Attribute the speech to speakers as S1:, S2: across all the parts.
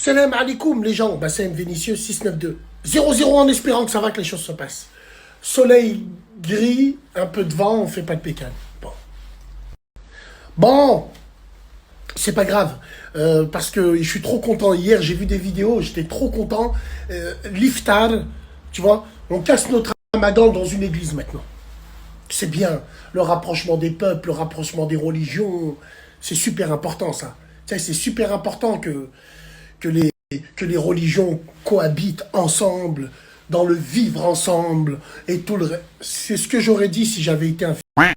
S1: Salam alaikum les gens, Bassem Vénitieux 692. 0-0 en espérant que ça va, que les choses se passent. Soleil gris, un peu de vent, on fait pas de pécane. Bon, c'est pas grave, parce que je suis trop content. Hier, j'ai vu des vidéos, j'étais trop content. L'iftar, tu vois, on casse notre ramadan dans une église maintenant. C'est bien, le rapprochement des peuples, le rapprochement des religions, c'est super important ça. Tu sais, c'est super important que les religions cohabitent ensemble, dans le vivre ensemble, et tout le reste. C'est ce que j'aurais dit si j'avais été un fils.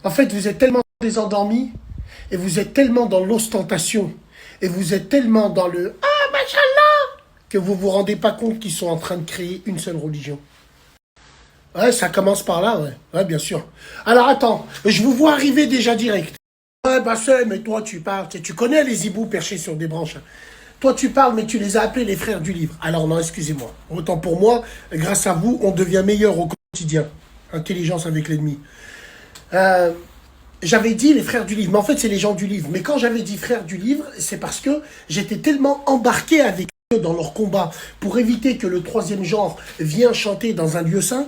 S1: En fait, vous êtes tellement désendormis, et vous êtes tellement dans l'ostentation, et vous êtes tellement dans le « Ah, machallah !» que vous vous rendez pas compte qu'ils sont en train de créer une seule religion. Ouais, ça commence par là, ouais, bien sûr. Alors attends, je vous vois arriver déjà direct. Ouais, Bassem, mais toi tu parles, tu connais les hiboux perchés sur des branches. Toi tu parles, mais tu les as appelés les frères du livre. Alors non, excusez-moi. Autant pour moi, grâce à vous, on devient meilleur au quotidien. Intelligence avec l'ennemi. J'avais dit les frères du livre, mais en fait c'est les gens du livre. Mais quand j'avais dit frères du livre, c'est parce que j'étais tellement embarqué avec eux dans leur combat pour éviter que le troisième genre vienne chanter dans un lieu saint,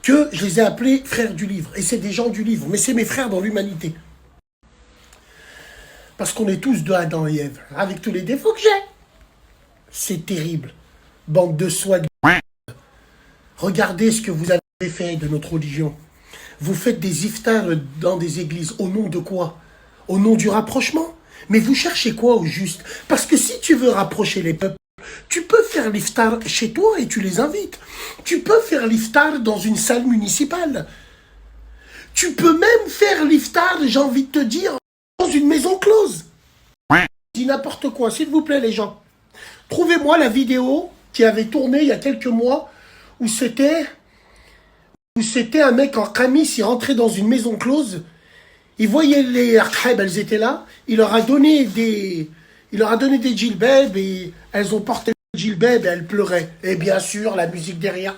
S1: que je les ai appelés frères du livre. Et c'est des gens du livre, mais c'est mes frères dans l'humanité. Parce qu'on est tous de Adam et Ève, avec tous les défauts que j'ai. C'est terrible. Bande de swag. Regardez ce que vous avez fait de notre religion. Vous faites des iftars dans des églises. Au nom de quoi? Au nom du rapprochement? Mais vous cherchez quoi au juste? Parce que si tu veux rapprocher les peuples, tu peux faire l'iftar chez toi et tu les invites. Tu peux faire l'iftar dans une salle municipale. Tu peux même faire l'iftar, j'ai envie de te dire, dans une maison close. Dis n'importe quoi, s'il vous plaît les gens. Trouvez-moi la vidéo qui avait tourné il y a quelques mois où c'était un mec en camis, il rentrait dans une maison close, il voyait les arkheb, elles étaient là, il leur a donné des djilbabs et elles ont porté le djilbab et elles pleuraient. Et bien sûr, la musique derrière.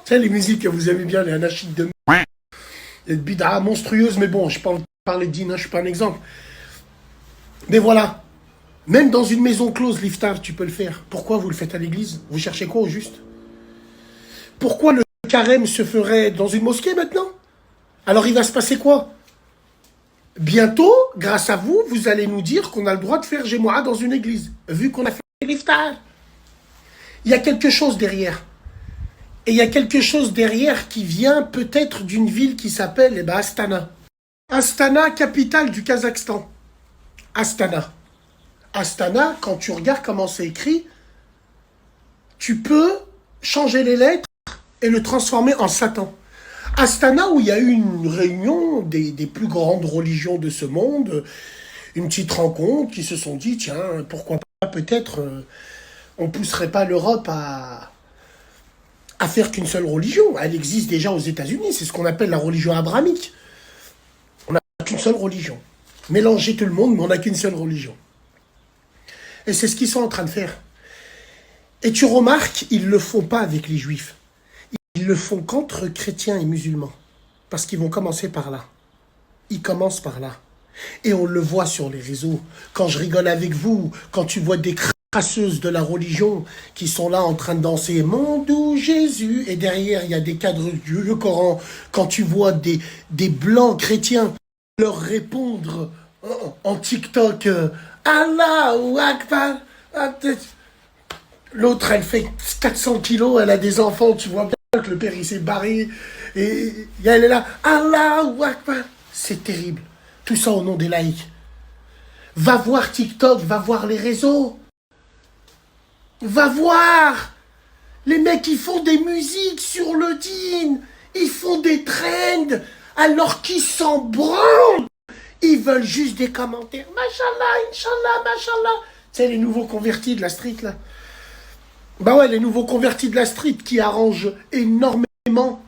S1: C'est les musiques que vous aimez bien, les anachides de bid'a monstrueuse, mais bon, je parlais de dîner, je suis pas un exemple. Mais voilà, même dans une maison close, l'iftar, tu peux le faire. Pourquoi vous le faites à l'église? Vous cherchez quoi au juste? Pourquoi le carême se ferait dans une mosquée maintenant? Alors il va se passer quoi? Bientôt, grâce à vous, vous allez nous dire qu'on a le droit de faire Gémoa dans une église, vu qu'on a fait l'iftar. Il y a quelque chose derrière. Et il y a quelque chose derrière qui vient peut-être d'une ville qui s'appelle Astana. Astana, capitale du Kazakhstan. Astana. Astana, quand tu regardes comment c'est écrit, tu peux changer les lettres et le transformer en Satan. Astana, où il y a eu une réunion des plus grandes religions de ce monde, une petite rencontre, qui se sont dit, tiens, pourquoi pas, peut-être, on pousserait pas l'Europe à faire qu'une seule religion. Elle existe déjà aux États-Unis, c'est ce qu'on appelle la religion abrahamique. On n'a qu'une seule religion. Mélanger tout le monde, mais on n'a qu'une seule religion. Et c'est ce qu'ils sont en train de faire. Et tu remarques, ils ne le font pas avec les juifs. Ils le font qu'entre chrétiens et musulmans. Parce qu'ils vont commencer par là. Ils commencent par là. Et on le voit sur les réseaux. Quand je rigole avec vous, quand tu vois des crasseuses de la religion qui sont là en train de danser « Mon doux Jésus » et derrière, il y a des cadres du Coran. Quand tu vois des blancs chrétiens leur répondre en TikTok « Allahu Akbar » L'autre, elle fait 400 kilos, elle a des enfants, tu vois bien que le père, il s'est barré. Et elle est là, Allahu Akbar. C'est terrible. Tout ça au nom des laïcs. Va voir TikTok, va voir les réseaux. Va voir. Les mecs, ils font des musiques sur le dîn. Ils font des trends, alors qu'ils s'en branlent. Ils veulent juste des commentaires. Machallah, Inch'Allah, Machallah. Tu sais, les nouveaux convertis de la street, là. Bah ouais, les nouveaux convertis de la street qui arrangent énormément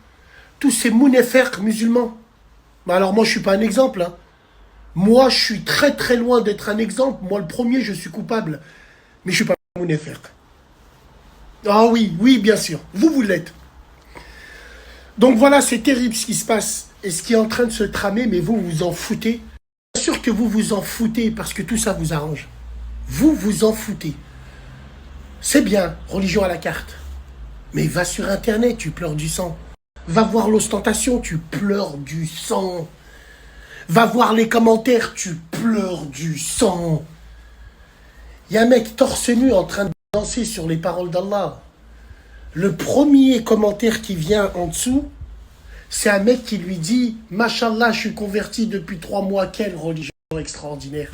S1: tous ces mounefers musulmans. Bah alors moi, je suis pas un exemple. Hein. Moi, je suis très très loin d'être un exemple. Moi, le premier, je suis coupable. Mais je suis pas un mounefer. Ah oui, oui, bien sûr. Vous l'êtes. Donc voilà, c'est terrible ce qui se passe. Et ce qui est en train de se tramer, mais vous vous en foutez. Bien sûr que vous vous en foutez parce que tout ça vous arrange. Vous vous en foutez. C'est bien, religion à la carte. Mais va sur Internet, tu pleures du sang. Va voir l'ostentation, tu pleures du sang. Va voir les commentaires, tu pleures du sang. Il y a un mec torse nu en train de danser sur les paroles d'Allah. Le premier commentaire qui vient en dessous, c'est un mec qui lui dit « Mashallah, je suis converti depuis 3 mois, quelle religion extraordinaire !»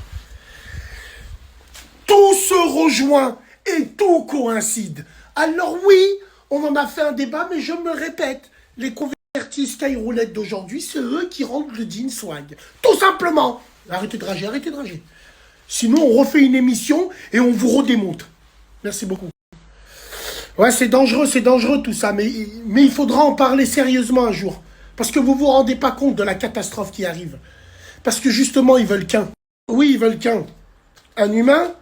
S1: Tout se rejoint et tout coïncide. Alors oui, on en a fait un débat, mais je me répète, les convertis Skyroulette d'aujourd'hui, c'est eux qui rendent le din swag. Tout simplement. Arrêtez de rager, arrêtez de rager. Sinon, on refait une émission et on vous redémonte. Merci beaucoup. Ouais, c'est dangereux tout ça, mais il faudra en parler sérieusement un jour. Parce que vous vous rendez pas compte de la catastrophe qui arrive. Parce que justement, ils veulent qu'un. Oui, ils veulent qu'un. Un humain,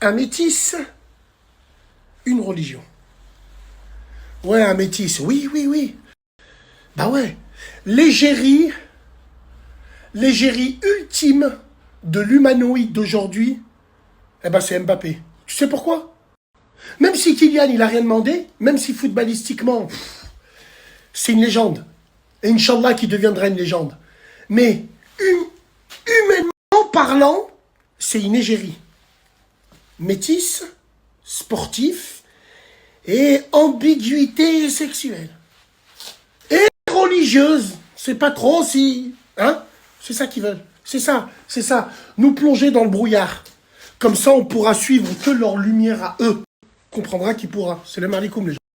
S1: un métis, une religion. Ouais, un métis, oui. Bah ouais. L'égérie ultime de l'humanoïde d'aujourd'hui, eh ben c'est Mbappé. Tu sais pourquoi? Même si Kylian, il a rien demandé, même si footballistiquement, c'est une légende. Et Inch'Allah qui deviendra une légende. Mais humainement parlant, c'est une égérie. Métis, sportif et ambiguïté sexuelle. Et religieuse. C'est pas trop si... Hein? C'est ça qu'ils veulent. C'est ça. Nous plonger dans le brouillard. Comme ça, on pourra suivre que leur lumière à eux. On comprendra qui pourra. C'est le malikoum, les gens.